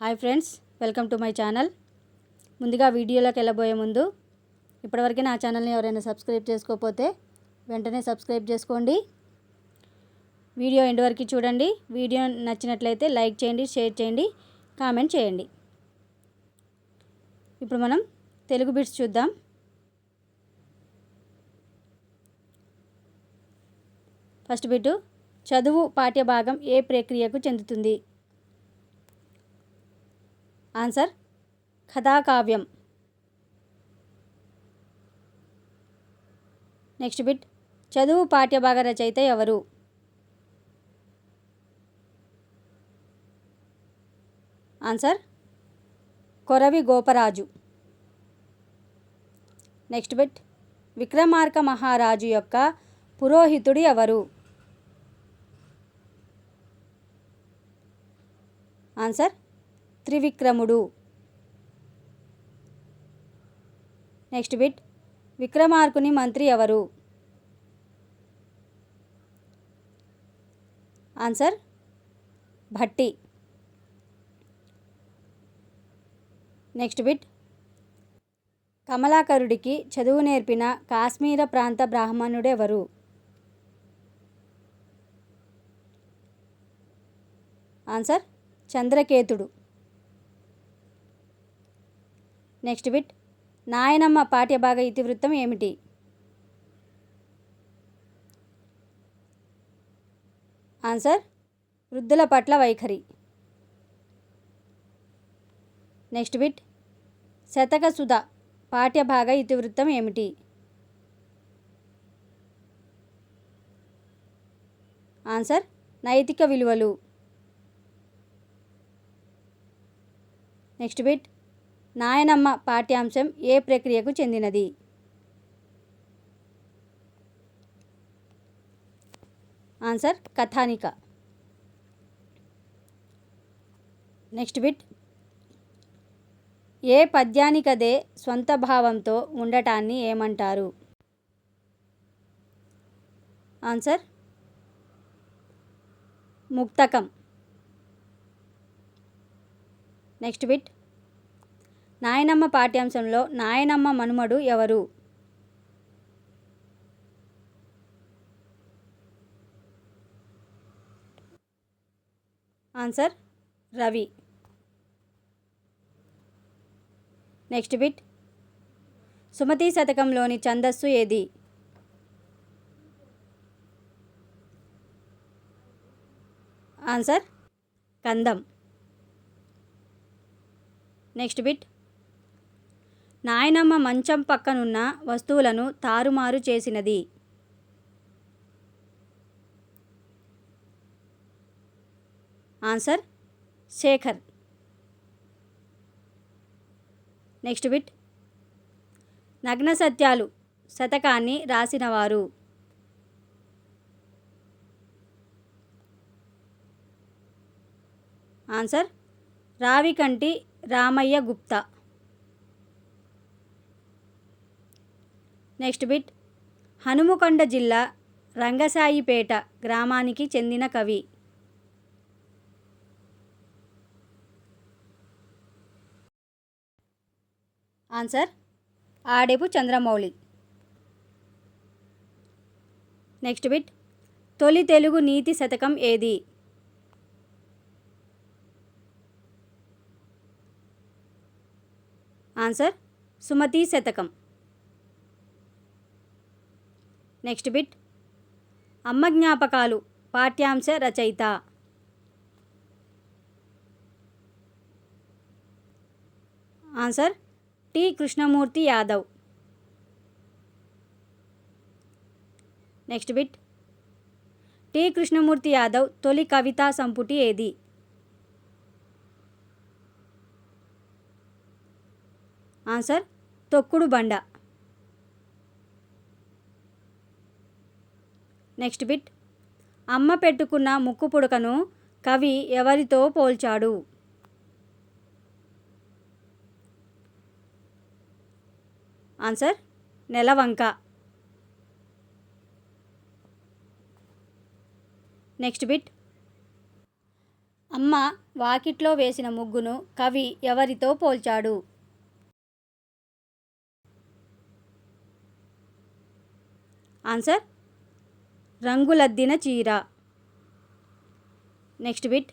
Hi friends, welcome to my channel. ముందుగా వీడియోలోకి వెళ్ళబోయే ముందు ఇప్పటివరకు నా ఛానల్ని ఎవరైనా సబ్స్క్రైబ్ చేసుకోకపోతే వెంటనే సబ్స్క్రైబ్ చేసుకోండి. వీడియో ఎండ్ వరకు చూడండి. వీడియో నచ్చినట్లయితే లైక్ చేయండి, షేర్ చేయండి, కామెంట్ చేయండి. ఇప్పుడు మనం తెలుగు బిట్స్ చూద్దాం. ఫస్ట్ బిట్, చదువు పాఠ్యభాగం ఏ ప్రక్రియకు చెందుతుంది? ఆన్సర్ కథాకావ్యం. నెక్స్ట్ బిట్, చదువు పాఠ్యభాగ రచయిత ఎవరు? Answer Koravi Goparaju. Next bit, Vikramarka Maharaju యొక్క పురోహితుడు ఎవరు? ఆన్సర్ త్రివిక్రముడు. నెక్స్ట్ బిట్, విక్రమార్కుని మంత్రి ఎవరు? ఆన్సర్ భట్టి. నెక్స్ట్ బిట్, కమలాకరుడికి చదువు నేర్పిన కాశ్మీర ప్రాంత బ్రాహ్మణుడు ఎవరు? ఆన్సర్ చంద్రకేతుడు. నెక్స్ట్ బిట్, నాయనమ్మ పాఠ్యభాగ ఇతివృత్తం ఏమిటి? ఆన్సర్ వృద్ధుల పట్ల వైఖరి. నెక్స్ట్ బిట్, శతకసుధ పాఠ్యభాగ ఇతివృత్తం ఏమిటి? ఆన్సర్ నైతిక విలువలు. నెక్స్ట్ బిట్, నాయనమ్మ పాఠ్యాంశం ఏ ప్రక్రియకు చెందినది? ఆన్సర్ కథానిక. నెక్స్ట్ బిట్, ఏ పద్యానికదే స్వంత భావంతో ఉండటాన్ని ఏమంటారు? ఆన్సర్ ముక్తకం. నెక్స్ట్ బిట్, నాయనమ్మ పాఠ్యాంశంలో నాయనమ్మ మనుమడు ఎవరు? Answer Ravi. Next bit, Sumati శతకంలోని ఛందస్సు ఏది? ఆన్సర్ కందం. నెక్స్ట్ బిట్, నాయనమ్మ మంచం పక్కనున్న వస్తువులను తారుమారు చేసినది? ఆన్సర్ శేఖర్. నెక్స్ట్ బిట్, నగ్న సత్యాలు శతకాన్ని రాసినవారు? Answer Ravikanti Ramayya Gupta. Next bit, Hanamkonda జిల్లా రంగసాయిపేట గ్రామానికి చెందిన కవి? Answer Adepu Chandramouli. Next bit, తొలి తెలుగు నీతి శతకం ఏది? ఆన్సర్ సుమతి శతకం. నెక్స్ట్ బిట్, అమ్మ జ్ఞాపకాలు పాఠ్యాంశ రచయిత? Answer T Krishnamurthy Yadav. Next bit, T Krishnamurthy Yadav తొలి కవితా సంపుటి ఏది? ఆన్సర్ తొక్కుడు బండ. నెక్స్ట్ బిట్, అమ్మ పెట్టుకున్న ముక్కు పుడకను కవి ఎవరితో పోల్చాడు? ఆన్సర్ నెలవంక. నెక్స్ట్ బిట్, అమ్మ వాకిట్లో వేసిన ముగ్గును కవి ఎవరితో పోల్చాడు? ఆన్సర్ రంగులద్దిన చీర. Next bit.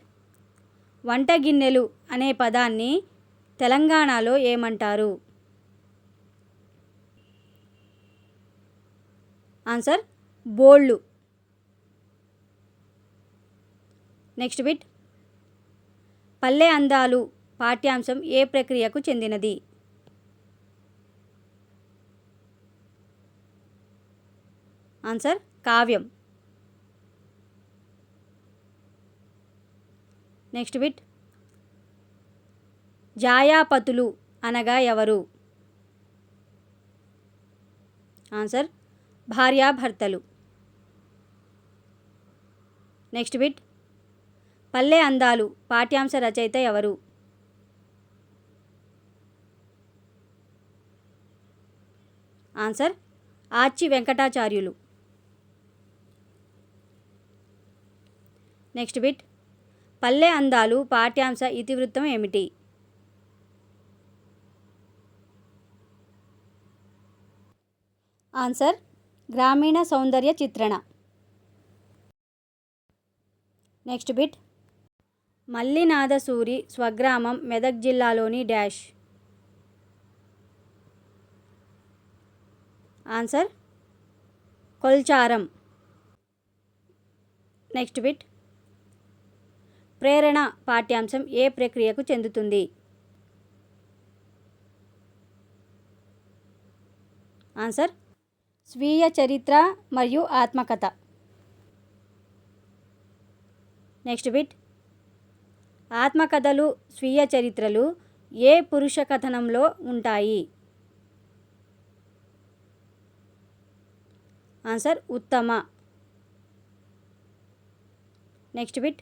వంట గిన్నెలు అనే పదాన్ని తెలంగాణలో ఏమంటారు? ఆన్సర్ బోళ్ళు. Next bit. పల్లె అందాలు పాఠ్యాంశం ఏ ప్రక్రియకు చెందినది? ఆన్సర్ కావ్యం. Next bit. జాయాపతులు అనగా ఎవరు? ఆన్సర్ భార్యాభర్తలు. Next bit. పల్లె అందాలు పాఠ్యాంశ రచయిత ఎవరు? ఆన్సర్ ఆచి వెంకటాచార్యులు. Next bit. పల్లె అందాలు పాఠ్యాంశ ఇతివృత్తం ఏమిటి? ఆన్సర్ గ్రామీణ సౌందర్య చిత్రణ. Next bit. మల్లినాథసూరి స్వగ్రామం మెదక్ జిల్లాలోని dash. Answer Kolcharam. Next bit. ప్రేరణ పాఠ్యాంశం ఏ ప్రక్రియకు చెందుతుంది? ఆన్సర్ స్వీయ చరిత్ర మరియు ఆత్మకథ. Next bit. ఆత్మకథలు స్వీయ చరిత్రలు ఏ పురుష కథనంలో ఉంటాయి? ఆన్సర్ ఉత్తమ. Next bit.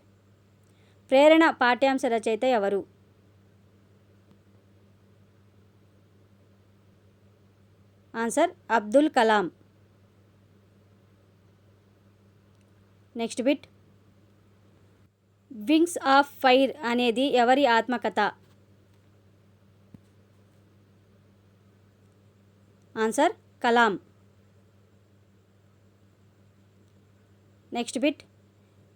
ప్రేరణ పాఠ్యాంశ రచయిత ఎవరు? Answer Abdul Kalam. Next bit. Wings of Fire అనేది ఎవరి ఆత్మకథ? ఆన్సర్ కలాం. Next bit.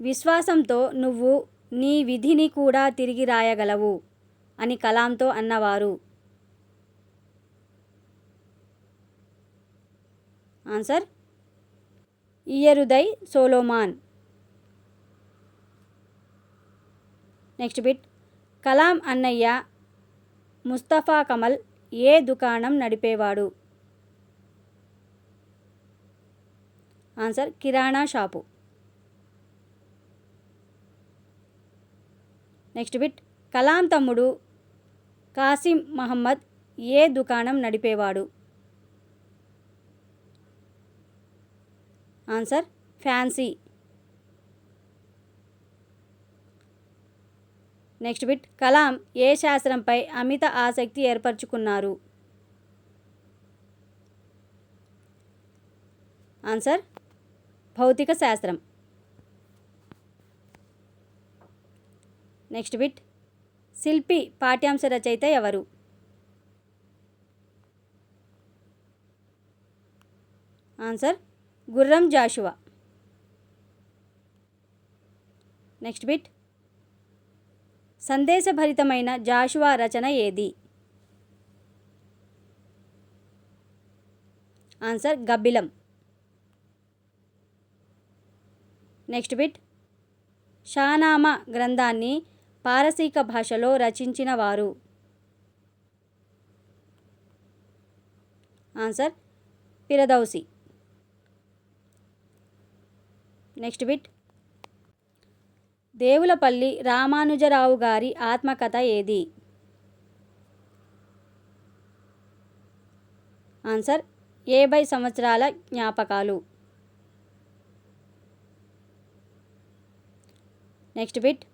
విశ్వాసంతో నువ్వు నీ విధిని కూడా తిరిగి రాయగలవు అని కలాంతో అన్నవారు? ఆన్సర్ ఇయరుదై సోలోమాన్. Next bit. కలాం అన్నయ్య ముస్తఫా కమల్ ఏ దుకాణం నడిపేవాడు? Answer kirana shop. Next bit. Kalam తమ్ముడు కాసిం మహమ్మద్ ఏ దుకాణం నడిపేవాడు? Answer fancy. Next bit. Kalam ఏ శాస్త్రంపై అమిత ఆసక్తి ఏర్పరచుకున్నారు? ఆన్సర్ భౌతిక శాస్త్రం. Next bit. శిల్పి పాఠ్యాంశ రచయిత ఎవరు? Answer Gurram Jashuva. Next bit. సందేశభరితమైన జాషువా రచన ఏది? Answer Gabbilam. Next bit. Shahnameh గ్రంథాన్ని పారసీక భాషలో రచించిన వారు? Answer Ferdowsi. Next bit. Devulapalli Ramanuja Rao గారి ఆత్మకథ ఏది? ఆన్సర్ 70 సంవత్సరాల జ్ఞాపకాలు. Next bit.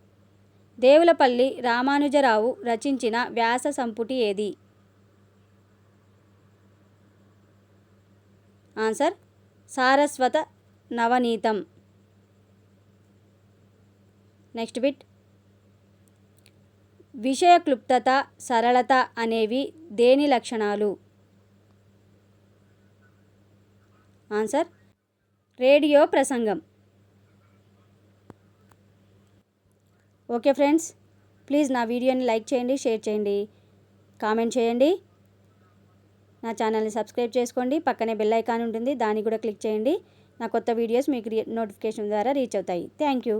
దేవులపల్లి రామానుజరావు రచించిన వ్యాస సంపుటి ఏది? Answer Saraswata Navaneetham. Next bit. విషయ క్లుప్తత, సరళత అనేవి దేని లక్షణాలు? ఆన్సర్ రేడియో ప్రసంగం. ఓకే ఫ్రెండ్స్, ప్లీజ్ నా వీడియోని లైక్ చేయండి, షేర్ చేయండి, కామెంట్ చేయండి. నా ఛానల్ని సబ్స్క్రైబ్ చేసుకోండి. పక్కనే బెల్ ఐకాన్ ఉంటుంది, దాన్ని కూడా క్లిక్ చేయండి. నా కొత్త వీడియోస్ మీకు నోటిఫికేషన్ ద్వారా రీచ్ అవుతాయి. Thank you.